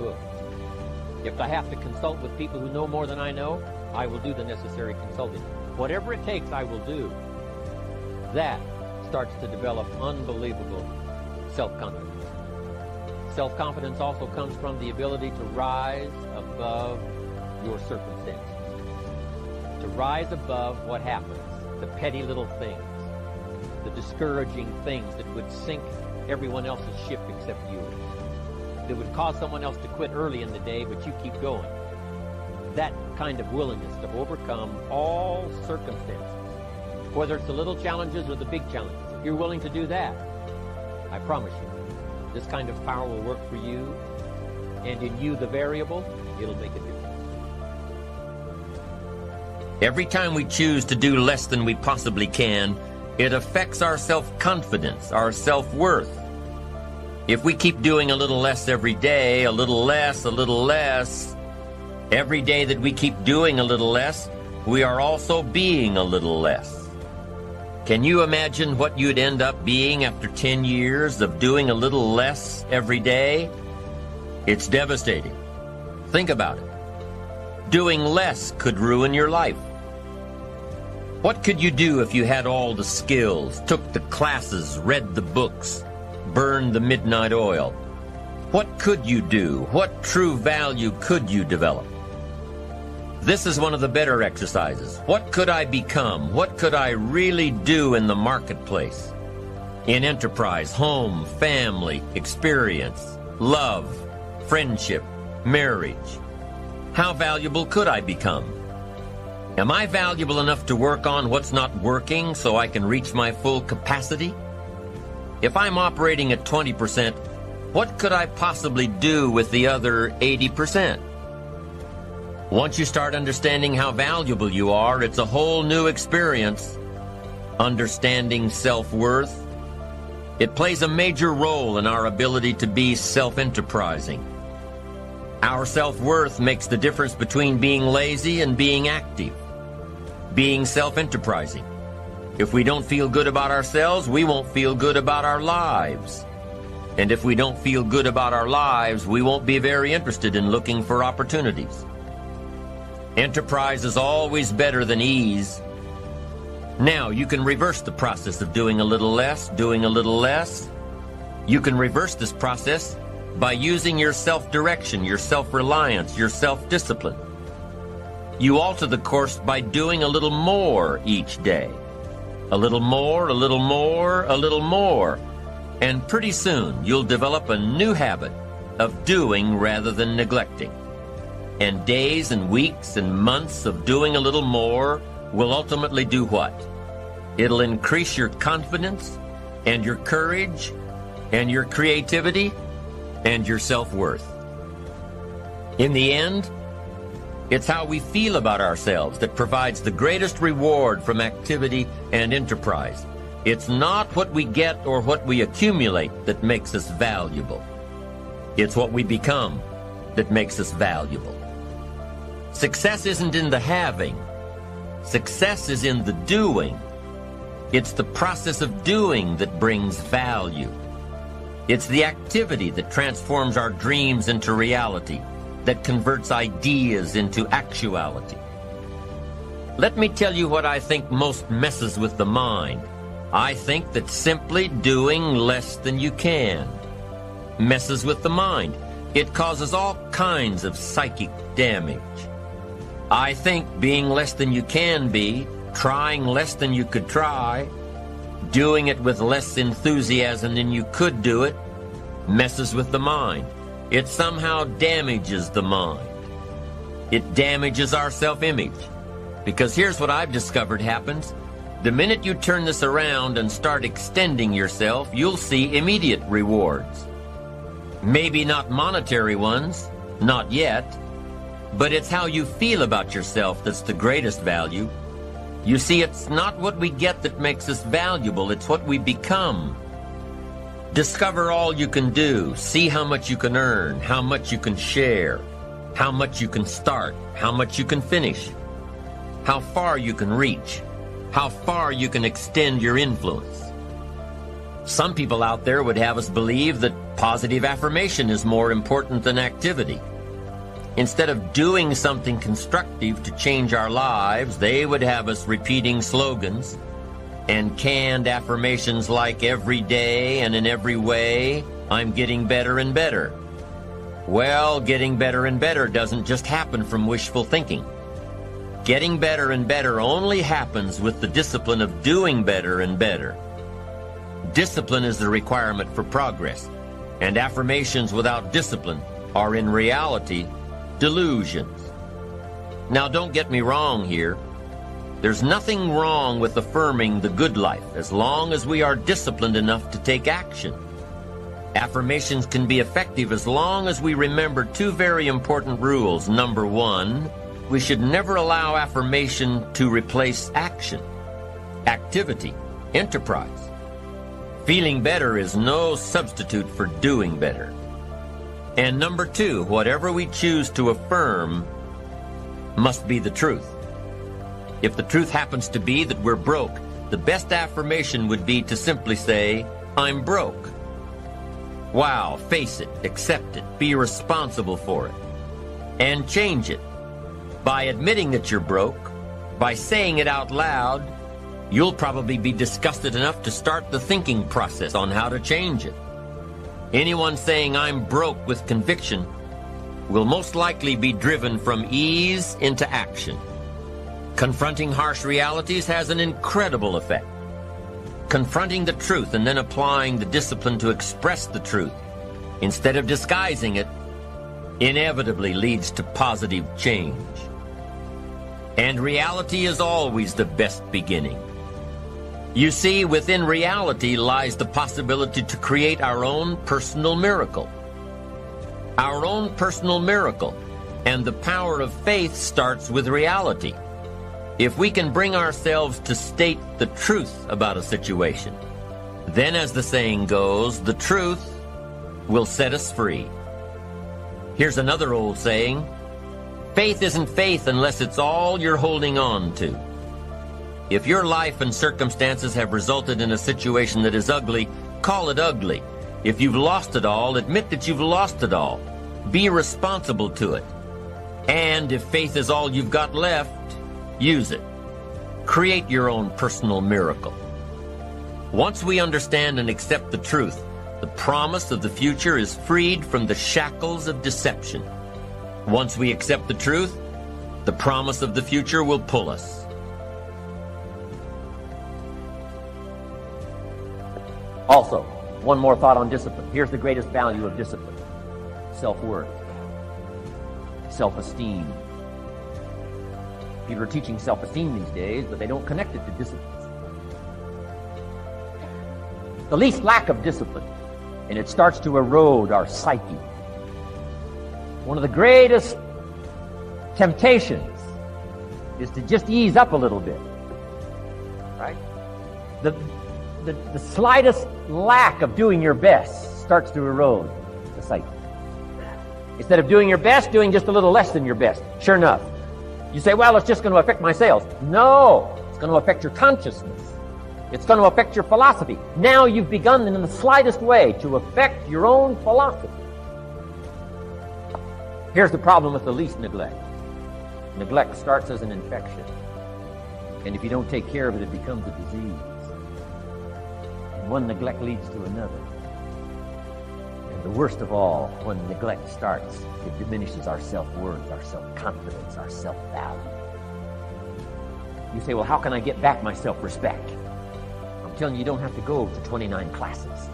books. If I have to consult with people who know more than I know, I will do the necessary consulting. Whatever it takes, I will do. That starts to develop unbelievable self-confidence. Self-confidence also comes from the ability to rise above your circumstances. To rise above what happens, the petty little things, the discouraging things that would sink everyone else's ship except yours. That would cause someone else to quit early in the day, but you keep going. That kind of willingness to overcome all circumstances, whether it's the little challenges or the big challenges. If you're willing to do that, I promise you, this kind of power will work for you, and in you, the variable, it'll make a difference. Every time we choose to do less than we possibly can, it affects our self-confidence, our self-worth. If we keep doing a little less every day, a little less, every day that we keep doing a little less, we are also being a little less. Can you imagine what you'd end up being after 10 years of doing a little less every day? It's devastating. Think about it. Doing less could ruin your life. What could you do if you had all the skills, took the classes, read the books, burned the midnight oil? What could you do? What true value could you develop? This is one of the better exercises. What could I become? What could I really do in the marketplace? In enterprise, home, family, experience, love, friendship, marriage. How valuable could I become? Am I valuable enough to work on what's not working so I can reach my full capacity? If I'm operating at 20%, what could I possibly do with the other 80%? Once you start understanding how valuable you are, it's a whole new experience. Understanding self-worth. It plays a major role in our ability to be self-enterprising. Our self-worth makes the difference between being lazy and being active. Being self-enterprising. If we don't feel good about ourselves, we won't feel good about our lives. And if we don't feel good about our lives, we won't be very interested in looking for opportunities. Enterprise is always better than ease. Now, you can reverse the process of doing a little less, You can reverse this process by using your self-direction, your self-reliance, your self-discipline. You alter the course by doing a little more each day. A little more, a little more, a little more. And pretty soon, you'll develop a new habit of doing rather than neglecting. And days and weeks and months of doing a little more will ultimately do what? It'll increase your confidence and your courage and your creativity and your self-worth. In the end, it's how we feel about ourselves that provides the greatest reward from activity and enterprise. It's not what we get or what we accumulate that makes us valuable. It's what we become that makes us valuable. Success isn't in the having. Success is in the doing. It's the process of doing that brings value. It's the activity that transforms our dreams into reality, that converts ideas into actuality. Let me tell you what I think most messes with the mind. I think that simply doing less than you can messes with the mind. It causes all kinds of psychic damage. I think being less than you can be, trying less than you could try, doing it with less enthusiasm than you could do it, messes with the mind. It somehow damages the mind. It damages our self-image. Because here's what I've discovered happens. The minute you turn this around and start extending yourself, you'll see immediate rewards. Maybe not monetary ones, not yet, but it's how you feel about yourself that's the greatest value. You see, it's not what we get that makes us valuable, it's what we become. Discover all you can do. See how much you can earn, how much you can share, how much you can start, how much you can finish, how far you can reach, how far you can extend your influence. Some people out there would have us believe that positive affirmation is more important than activity. Instead of doing something constructive to change our lives, they would have us repeating slogans and canned affirmations like every day and in every way, I'm getting better and better. Well, getting better and better doesn't just happen from wishful thinking. Getting better and better only happens with the discipline of doing better and better. Discipline is the requirement for progress, and affirmations without discipline are in reality delusions. Now, don't get me wrong here. There's nothing wrong with affirming the good life as long as we are disciplined enough to take action. Affirmations can be effective as long as we remember two very important rules. Number one, we should never allow affirmation to replace action, activity, enterprise. Feeling better is no substitute for doing better. And number two, whatever we choose to affirm must be the truth. If the truth happens to be that we're broke, the best affirmation would be to simply say, I'm broke. Wow, face it, accept it, be responsible for it, and change it. By admitting that you're broke, by saying it out loud, you'll probably be disgusted enough to start the thinking process on how to change it. Anyone saying I'm broke with conviction will most likely be driven from ease into action. Confronting harsh realities has an incredible effect. Confronting the truth and then applying the discipline to express the truth, instead of disguising it, inevitably leads to positive change. And reality is always the best beginning. You see, within reality lies the possibility to create our own personal miracle. Our own personal miracle, and the power of faith starts with reality. If we can bring ourselves to state the truth about a situation, then, as the saying goes, the truth will set us free. Here's another old saying, faith isn't faith unless it's all you're holding on to. If your life and circumstances have resulted in a situation that is ugly, call it ugly. If you've lost it all, admit that you've lost it all. Be responsible to it. And if faith is all you've got left, use it. Create your own personal miracle. Once we understand and accept the truth, the promise of the future is freed from the shackles of deception. Once we accept the truth, the promise of the future will pull us. Also, one more thought on discipline. Here's the greatest value of discipline. Self-worth. Self-esteem. People are teaching self-esteem these days, but they don't connect it to discipline. The least lack of discipline, and it starts to erode our psyche. One of the greatest temptations is to just ease up a little bit, right? The slightest lack of doing your best starts to erode the psyche. Instead of doing your best, doing just a little less than your best. Sure enough. You say, well, it's just going to affect my sales. No, it's going to affect your consciousness. It's going to affect your philosophy. Now you've begun in the slightest way to affect your own philosophy. Here's the problem with the least neglect. Neglect starts as an infection. And if you don't take care of it, it becomes a disease. And one neglect leads to another. And the worst of all, when neglect starts, it diminishes our self-worth, our self-confidence, our self-value. You say, well, how can I get back my self-respect? I'm telling you, you don't have to go to 29 classes.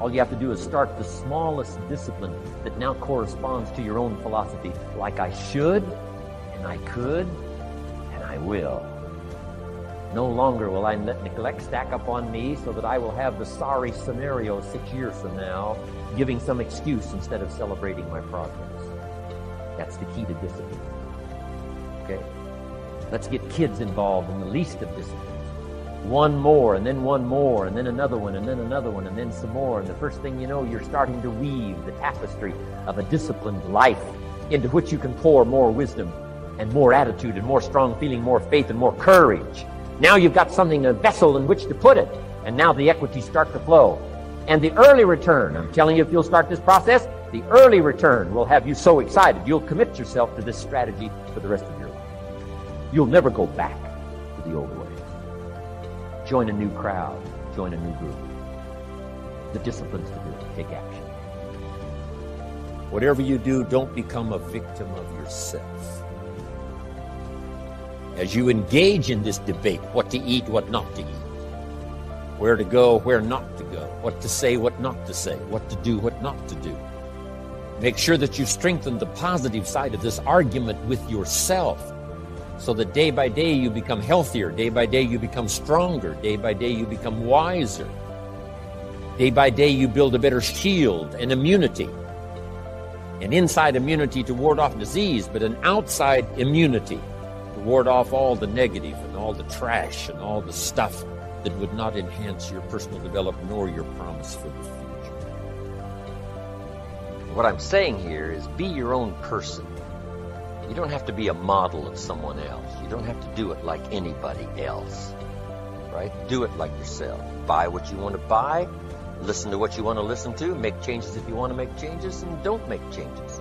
All you have to do is start the smallest discipline that now corresponds to your own philosophy, like I should, and I could, and I will. No longer will I let neglect stack up on me so that I will have the sorry scenario 6 years from now, giving some excuse instead of celebrating my progress. That's the key to discipline. Okay? Let's get kids involved in the least of disciplines. One more, and then one more, and then another one, and then another one, and then some more. And the first thing you know, you're starting to weave the tapestry of a disciplined life into which you can pour more wisdom and more attitude and more strong feeling, more faith and more courage. Now you've got something, a vessel in which to put it. And now the equities start to flow. And the early return, I'm telling you, if you'll start this process, the early return will have you so excited, you'll commit yourself to this strategy for the rest of your life. You'll never go back to the old way. Join a new crowd. Join a new group. The disciplines to do it. Take action. Whatever you do, don't become a victim of yourself. As you engage in this debate, what to eat, what not to eat, where to go, where not to go, what to say, what not to say, what to do, what not to do, make sure that you strengthen the positive side of this argument with yourself, so that day by day you become healthier, day by day you become stronger, day by day you become wiser. Day by day you build a better shield and immunity. An inside immunity to ward off disease, but an outside immunity to ward off all the negative and all the trash and all the stuff that would not enhance your personal development nor your promise for the future. What I'm saying here is be your own person. You don't have to be a model of someone else. You don't have to do it like anybody else, right? Do it like yourself. Buy what you want to buy. Listen to what you want to listen to. Make changes if you want to make changes, and don't make changes,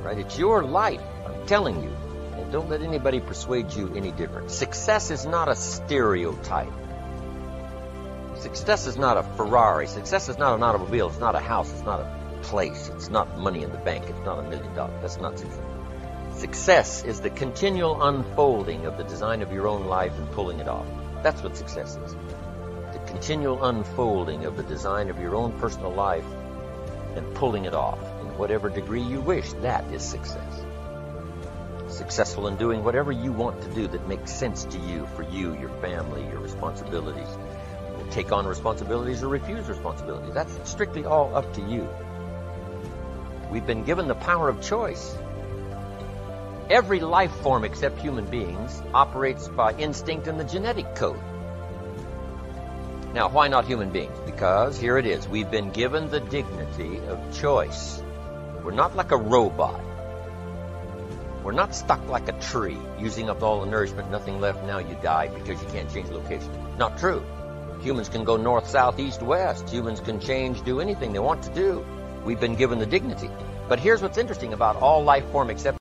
right? It's your life, I'm telling you. And don't let anybody persuade you any different. Success is not a stereotype. Success is not a Ferrari. Success is not an automobile. It's not a house. It's not a place. It's not money in the bank. It's not $1 million. That's not success. Success is the continual unfolding of the design of your own life and pulling it off. That's what success is. The continual unfolding of the design of your own personal life and pulling it off in whatever degree you wish. That is success. Successful in doing whatever you want to do that makes sense to you, for you, your family, your responsibilities. Take on responsibilities or refuse responsibilities. That's strictly all up to you. We've been given the power of choice. Every life form except human beings operates by instinct and the genetic code. Now, why not human beings? Because here it is. We've been given the dignity of choice. We're not like a robot. We're not stuck like a tree, using up all the nourishment, nothing left, now you die because you can't change location. Not true. Humans can go north, south, east, west. Humans can change, do anything they want to do. We've been given the dignity. But here's what's interesting about all life form except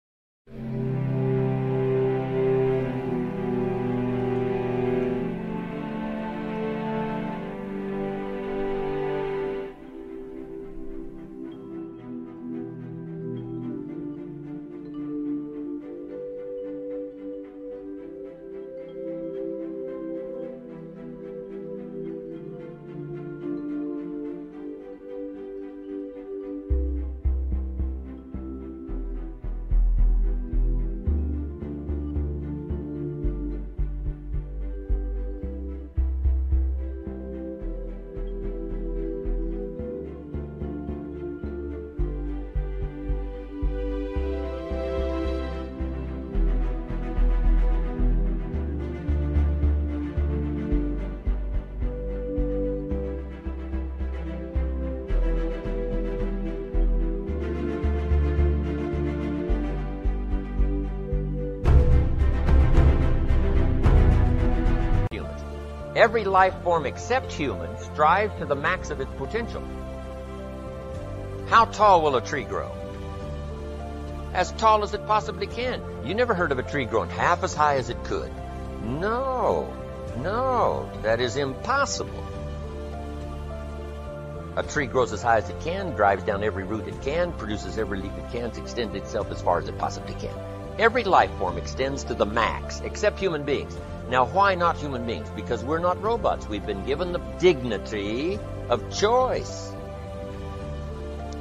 every life form except humans strives to the max of its potential. How tall will a tree grow? As tall as it possibly can. You never heard of a tree growing half as high as it could. No, that is impossible. A tree grows as high as it can, drives down every root it can, produces every leaf it can, extends itself as far as it possibly can. Every life form extends to the max, except human beings. Now, why not human beings? Because we're not robots. We've been given the dignity of choice.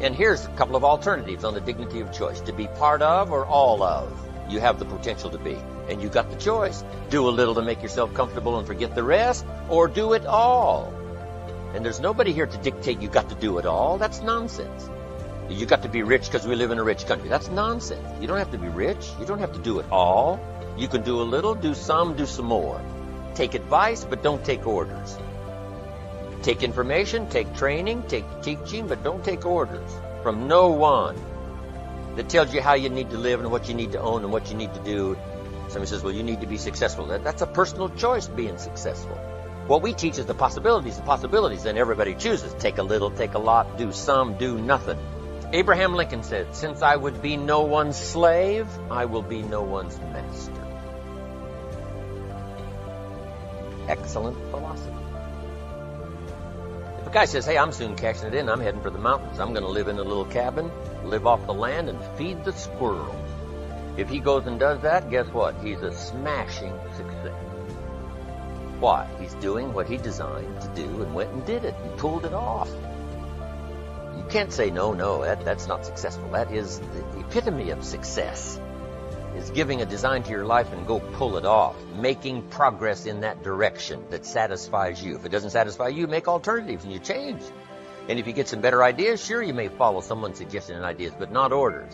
And here's a couple of alternatives on the dignity of choice. To be part of or all of. You have the potential to be. And you got the choice. Do a little to make yourself comfortable and forget the rest, or do it all. And there's nobody here to dictate you got to do it all. That's nonsense. You got to be rich because we live in a rich country. That's nonsense. You don't have to be rich. You don't have to do it all. You can do a little, do some more. Take advice, but don't take orders. Take information, take training, take teaching, but don't take orders from no one that tells you how you need to live and what you need to own and what you need to do. Somebody says, well, you need to be successful. That's a personal choice, being successful. What we teach is the possibilities, then everybody chooses. Take a little, take a lot, do some, do nothing. Abraham Lincoln said, "Since I would be no one's slave, I will be no one's master." Excellent philosophy. If a guy says, "Hey, I'm soon cashing it in, I'm heading for the mountains, I'm going to live in a little cabin, live off the land, and feed the squirrels," if he goes and does that, guess what? He's a smashing success. Why? He's doing what he designed to do and went and did it and pulled it off. You can't say, no, that's not successful. That is the epitome of success, is giving a design to your life and go pull it off, making progress in that direction that satisfies you. If it doesn't satisfy you, make alternatives and you change. And if you get some better ideas, sure, you may follow someone's suggestion and ideas, but not orders.